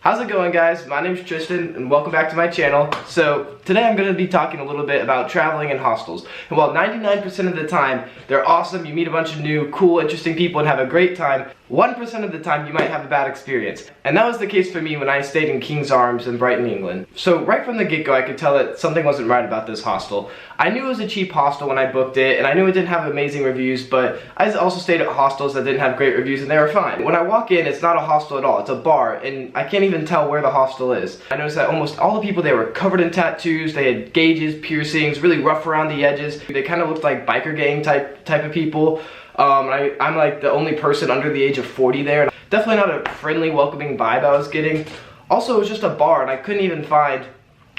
How's it going, guys? My name's Tristan and welcome back to my channel. So today I'm going to be talking a little bit about traveling in hostels. And while 99% of the time they're awesome, you meet a bunch of new, cool, interesting people and have a great time, 1% of the time you might have a bad experience. And that was the case for me when I stayed in King's Arms in Brighton, England. So right from the get-go I could tell that something wasn't right about this hostel. I knew it was a cheap hostel when I booked it, and I knew it didn't have amazing reviews, but I also stayed at hostels that didn't have great reviews and they were fine. When I walk in, it's not a hostel at all, it's a bar, and I can't even tell where the hostel is. I noticed that almost all the people there were covered in tattoos, they had gauges, piercings, really rough around the edges. They kind of looked like biker gang type of people. I'm like the only person under the age of 40 there. Definitely not a friendly, welcoming vibe I was getting. Also, it was just a bar and I couldn't even find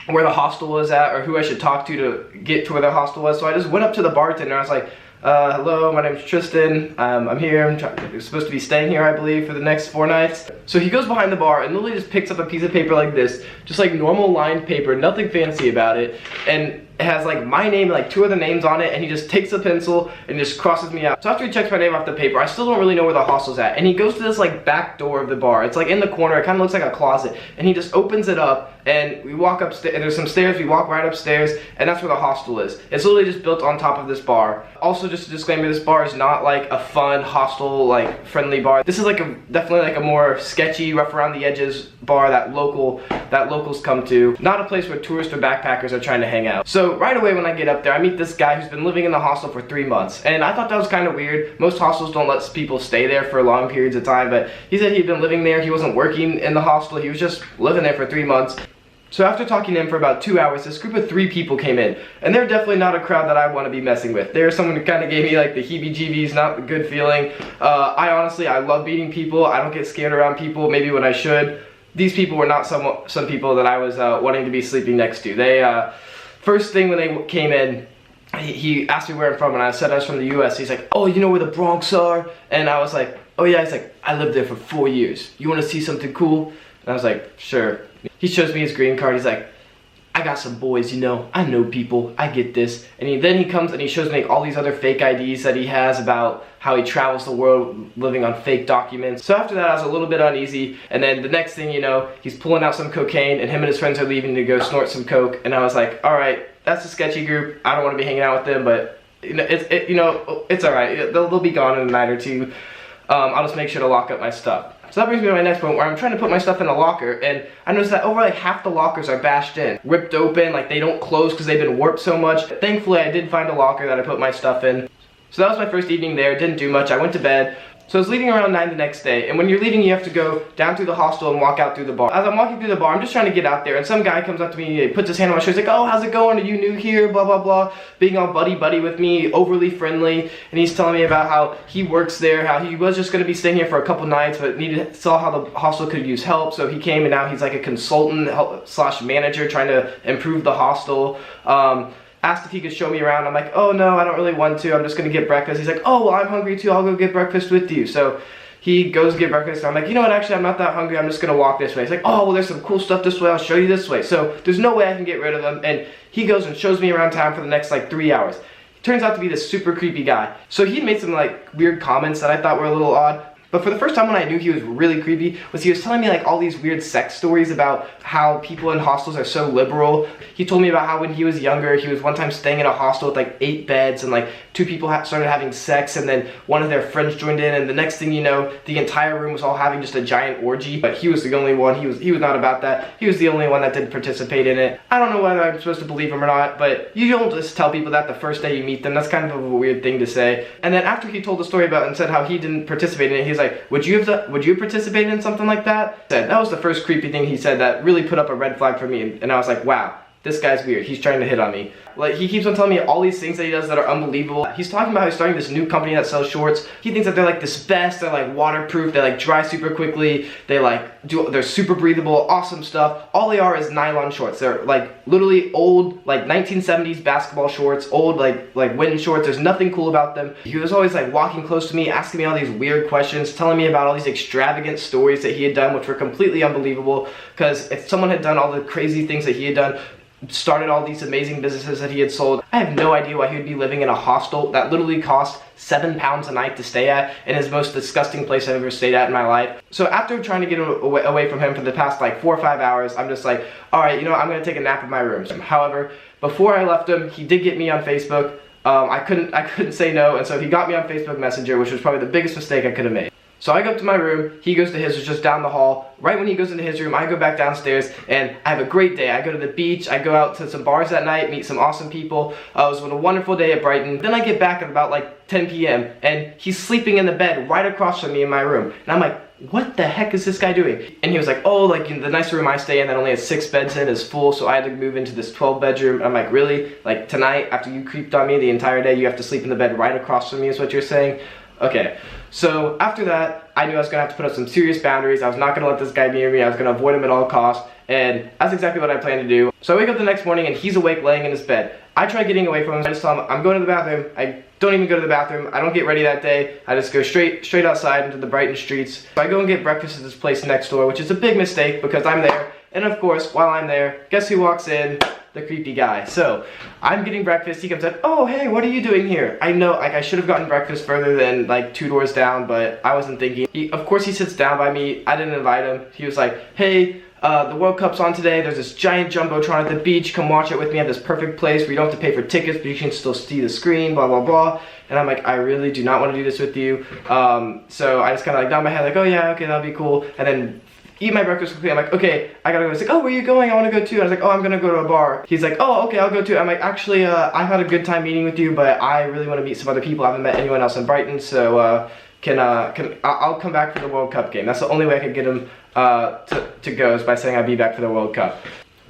where the hostel was at or who I should talk to get to where the hostel was. So I just went up to the bartender and I was like, hello, my name's Tristan, I'm here, I'm supposed to be staying here I believe for the next 4 nights. So he goes behind the bar and literally just picks up a piece of paper like this, just like normal lined paper, nothing fancy about it, and it has like my name and like 2 other names on it, and he just takes a pencil and just crosses me out. So after he checks my name off the paper, I still don't really know where the hostel's at, and he goes to this like back door of the bar. It's like in the corner, it kind of looks like a closet, and he just opens it up and we walk upstairs, and there's some stairs, we walk right upstairs, and that's where the hostel is. It's literally just built on top of this bar. Also, just a disclaimer, this bar is not like a fun hostel, like friendly bar. This is like definitely like a more sketchy, rough around the edges bar that locals come to. Not a place where tourists or backpackers are trying to hang out. So right away when I get up there, I meet this guy who's been living in the hostel for 3 months, and I thought that was kind of weird. Most hostels don't let people stay there for long periods of time, but he said he'd been living there. He wasn't working in the hostel, he was just living there for 3 months. So after talking to him for about 2 hours, this group of 3 people came in, and they're definitely not a crowd that I want to be messing with. They're someone who kind of gave me like the heebie-jeebies, not a good feeling. I love meeting people. I don't get scared around people, maybe when I should. These people were not some people that I was wanting to be sleeping next to. They, first thing when they came in, he asked me where I'm from, and I said I was from the US. He's like, oh, you know where the Bronx are? And I was like, oh yeah. He's like, I lived there for 4 years. You want to see something cool? And I was like, sure. He shows me his green card. He's like, I got some boys, you know, I know people, I get this. And then he comes and he shows me all these other fake IDs that he has about how he travels the world living on fake documents. So after that I was a little bit uneasy, and then the next thing you know, he's pulling out some cocaine and him and his friends are leaving to go snort some coke, and I was like, alright, that's a sketchy group, I don't want to be hanging out with them, but it's alright, they'll be gone in a night or two. I'll just make sure to lock up my stuff. So that brings me to my next point, where I'm trying to put my stuff in a locker, and I noticed that over like half the lockers are bashed in, ripped open, like they don't close because they've been warped so much. Thankfully I did find a locker that I put my stuff in. So that was my first evening there, didn't do much, I went to bed. So I was leaving around 9 the next day, and when you're leaving you have to go down through the hostel and walk out through the bar. As I'm walking through the bar, I'm just trying to get out there, and some guy comes up to me, he puts his hand on my shoulder, he's like, oh, how's it going, are you new here, blah blah blah, being all buddy with me, overly friendly, and he's telling me about how he works there, how he was just going to be staying here for a couple nights, but saw how the hostel could use help, so he came and now he's like a consultant slash manager trying to improve the hostel. Asked if he could show me around. I'm like, oh no, I don't really want to, I'm just gonna get breakfast. He's like, oh well, I'm hungry too, I'll go get breakfast with you. So he goes to get breakfast, and I'm like, you know what, actually I'm not that hungry, I'm just gonna walk this way. He's like, oh well, there's some cool stuff this way, I'll show you this way. So there's no way I can get rid of him, and he goes and shows me around town for the next like 3 hours. He turns out to be this super creepy guy. So he made some like weird comments that I thought were a little odd. But for the first time when I knew he was really creepy, was he was telling me like all these weird sex stories about how people in hostels are so liberal. He told me about how when he was younger, he was one time staying in a hostel with like 8 beds, and like 2 people started having sex, and then one of their friends joined in, and the next thing you know, the entire room was all having just a giant orgy. But he was the only one, he was not about that. He was the only one that didn't participate in it. I don't know whether I'm supposed to believe him or not, but you don't just tell people that the first day you meet them. That's kind of a weird thing to say. And then after he told the story about it and said how he didn't participate in it, he's like, would you have participated in something like that? That was the first creepy thing he said that really put up a red flag for me, and I was like, wow, this guy's weird, he's trying to hit on me. Like, he keeps on telling me all these things that he does that are unbelievable. He's talking about how he's starting this new company that sells shorts. He thinks that they're like this best, they're like waterproof, they like dry super quickly, they're super breathable, awesome stuff. All they are is nylon shorts. They're like literally old, like 1970s basketball shorts, old like winter shorts. There's nothing cool about them. He was always like walking close to me, asking me all these weird questions, telling me about all these extravagant stories that he had done, which were completely unbelievable, because if someone had done all the crazy things that he had done, started all these amazing businesses that he had sold. I have no idea why he would be living in a hostel that literally cost £7 a night to stay at, and is the most disgusting place I've ever stayed at in my life. So after trying to get away from him for the past like 4 or 5 hours, I'm just like, alright, you know what, I'm gonna take a nap in my room. However, before I left him, he did get me on Facebook. I couldn't say no, and so he got me on Facebook Messenger, which was probably the biggest mistake I could have made. So I go up to my room, he goes to his, which is just down the hall. Right when he goes into his room, I go back downstairs, and I have a great day. I go to the beach, I go out to some bars that night, meet some awesome people. It was a wonderful day at Brighton. Then I get back at about like 10 p.m., and he's sleeping in the bed right across from me in my room. And I'm like, what the heck is this guy doing? And he was like, oh, like the nicer room I stay in that only has 6 beds in is full, so I had to move into this 12 bedroom. I'm like, really? Like tonight, after you creeped on me the entire day, you have to sleep in the bed right across from me is what you're saying? Okay, so after that, I knew I was going to have to put up some serious boundaries. I was not going to let this guy near me. I was going to avoid him at all costs, and that's exactly what I planned to do. So I wake up the next morning, and he's awake laying in his bed. I try getting away from him. I just tell him, I'm going to the bathroom. I don't even go to the bathroom. I don't get ready that day. I just go straight outside into the Brighton streets. So I go and get breakfast at this place next door, which is a big mistake because I'm there. And of course, while I'm there, guess who walks in? The creepy guy. So I'm getting breakfast. He comes in, oh hey, what are you doing here? I know, like I should have gotten breakfast further than like 2 doors down, but I wasn't thinking. Of course he sits down by me. I didn't invite him. He was like, hey, the World Cup's on today. There's this giant jumbotron at the beach. Come watch it with me at this perfect place where you don't have to pay for tickets, but you can still see the screen, blah blah blah. And I'm like, I really do not want to do this with you. So I just kind of like nod my head like, oh yeah, okay, that'll be cool. And then eat my breakfast quickly. I'm like, okay, I gotta go. He's like, oh, where are you going? I want to go too. I was like, oh, I'm gonna go to a bar. He's like, oh, okay, I'll go too. I'm like, actually, I've had a good time meeting with you, but I really want to meet some other people. I haven't met anyone else in Brighton, so I'll come back for the World Cup game. That's the only way I could get him to go, is by saying I'd be back for the World Cup.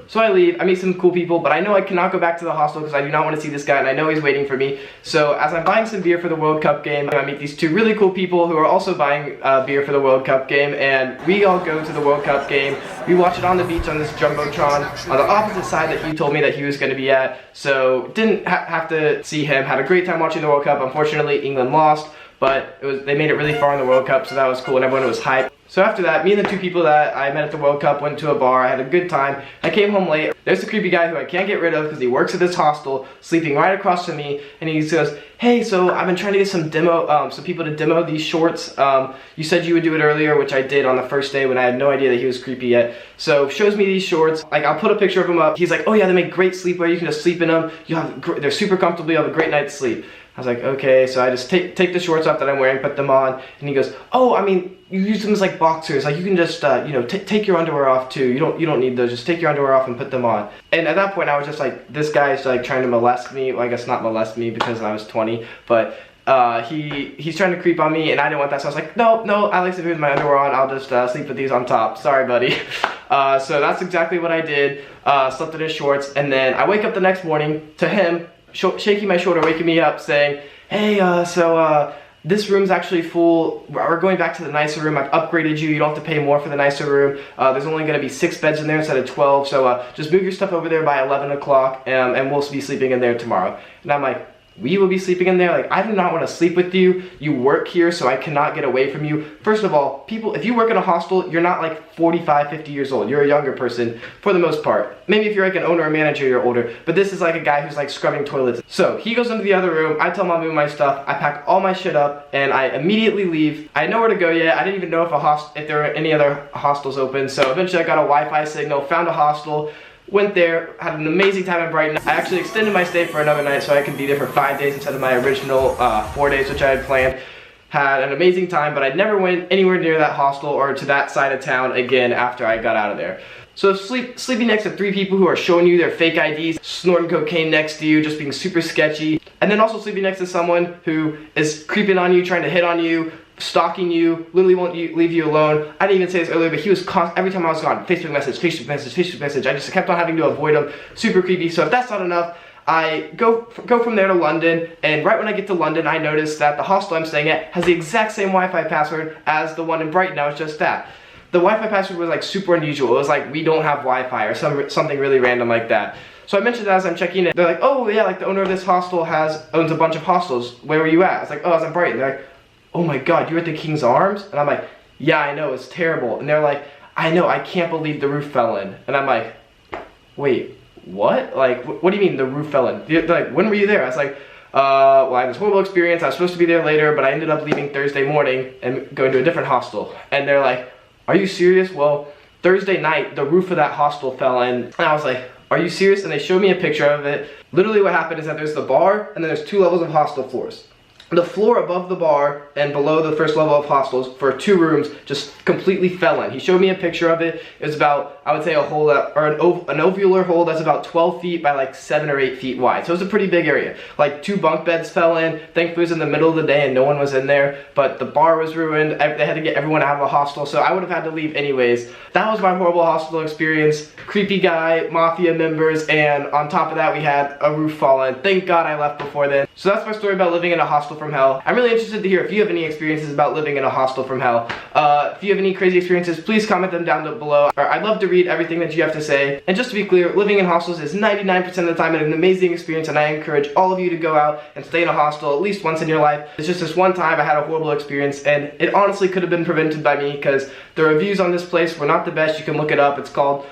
So I leave, I meet some cool people, but I know I cannot go back to the hostel because I do not want to see this guy, and I know he's waiting for me. So as I'm buying some beer for the World Cup game, I meet these 2 really cool people who are also buying beer for the World Cup game, and we all go to the World Cup game. We watch it on the beach on this jumbotron on the opposite side that he told me that he was going to be at. So didn't have to see him. Had a great time watching the World Cup. Unfortunately, England lost, but they made it really far in the World Cup, so that was cool, and everyone was hyped. So after that, me and the 2 people that I met at the World Cup went to a bar. I had a good time. I came home late. There's the creepy guy who I can't get rid of because he works at this hostel, sleeping right across from me, and he goes, hey, so I've been trying to get some people to demo these shorts. You said you would do it earlier, which I did on the first day when I had no idea that he was creepy yet. So shows me these shorts. Like, I'll put a picture of them up. He's like, oh yeah, they make great sleepwear. You can just sleep in them. They're super comfortable. You have a great night's sleep. I was like, okay, so I just take the shorts off that I'm wearing, put them on, and he goes, oh, I mean, you use them as like boxers, like you can just, you know, take your underwear off too. You don't need those. Just take your underwear off and put them on. And at that point, I was just like, this guy's like trying to molest me. Well, I guess not molest me because I was 20, but he's trying to creep on me, and I didn't want that. So I was like, no, I like to sleep with my underwear on. I'll just sleep with these on top. Sorry, buddy. So that's exactly what I did. Slept in his shorts, and then I wake up the next morning to him shaking my shoulder, waking me up, saying, hey, this room's actually full. We're going back to the nicer room. I've upgraded you. You don't have to pay more for the nicer room. There's only going to be 6 beds in there instead of 12. So just move your stuff over there by 11 o'clock, and we'll be sleeping in there tomorrow. And I'm like, we will be sleeping in there? Like, I do not want to sleep with you. You work here, so I cannot get away from you. First of all, people, if you work in a hostel, you're not like 45, 50 years old. You're a younger person for the most part. Maybe if you're like an owner or manager, you're older. But this is like a guy who's like scrubbing toilets. So he goes into the other room. I tell him I'll move my stuff. I pack all my shit up, and I immediately leave. I had nowhere to go yet. I didn't even know if there were any other hostels open. So eventually I got a Wi-Fi signal, found a hostel. Went there, had an amazing time in Brighton. I actually extended my stay for another night so I could be there for 5 days instead of my original 4 days, which I had planned. Had an amazing time, but I never went anywhere near that hostel or to that side of town again after I got out of there. So sleeping next to 3 people who are showing you their fake IDs, snorting cocaine next to you, just being super sketchy, and then also sleeping next to someone who is creeping on you, trying to hit on you, stalking you, literally won't leave you alone. I didn't even say this earlier, but he was every time I was gone, Facebook message, Facebook message, Facebook message. I just kept on having to avoid him. Super creepy. So if that's not enough, I go from there to London, and right when I get to London, I notice that the hostel I'm staying at has the exact same Wi-Fi password as the one in Brighton. Now it's just that. The Wi-Fi password was like super unusual. It was like, we don't have Wi-Fi or something really random like that. So I mentioned that as I'm checking in. They're like, oh yeah, like the owner of this hostel owns a bunch of hostels. Where were you at? I was like, oh, I was in Brighton. They're like, oh my god, you're at the King's Arms? And I'm like, yeah, I know, it's terrible. And they're like, I know, I can't believe the roof fell in. And I'm like, wait, what? Like, what do you mean the roof fell in? They're like, when were you there? I was like, well, I had this horrible experience. I was supposed to be there later, but I ended up leaving Thursday morning and going to a different hostel. And they're like, are you serious? Well, Thursday night, the roof of that hostel fell in. And I was like, are you serious? And they showed me a picture of it. Literally what happened is that there's the bar, and then there's 2 levels of hostel floors. The floor above the bar and below the first level of hostels for 2 rooms just completely fell in. He showed me a picture of it. It was about, I would say, a hole that, or an ovular hole that's about 12 feet by like 7 or 8 feet wide. So it was a pretty big area. Like 2 bunk beds fell in. Thankfully it was in the middle of the day and no one was in there. But the bar was ruined. They had to get everyone out of the hostel, so I would have had to leave anyways. That was my horrible hostel experience. Creepy guy, mafia members, and on top of that we had a roof fall in. Thank God I left before then. So that's my story about living in a hostel from hell. I'm really interested to hear if you have any experiences about living in a hostel from hell. If you have any crazy experiences, please comment them down below. I'd love to read everything that you have to say. And just to be clear, living in hostels is 99% of the time an amazing experience, and I encourage all of you to go out and stay in a hostel at least once in your life. It's just this one time I had a horrible experience, and it honestly could have been prevented by me because the reviews on this place were not the best. You can look it up. It's called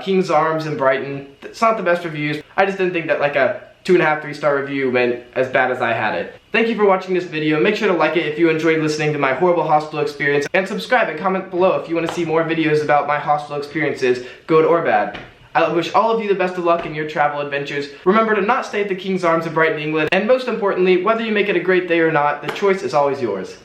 King's Arms in Brighton. It's not the best reviews. I just didn't think that like a 2.5, 3-star review went as bad as I had it. Thank you for watching this video. Make sure to like it if you enjoyed listening to my horrible hostel experience, and subscribe and comment below if you want to see more videos about my hostel experiences, good or bad. I wish all of you the best of luck in your travel adventures. Remember to not stay at the King's Arms in Brighton, England, and most importantly, whether you make it a great day or not, the choice is always yours.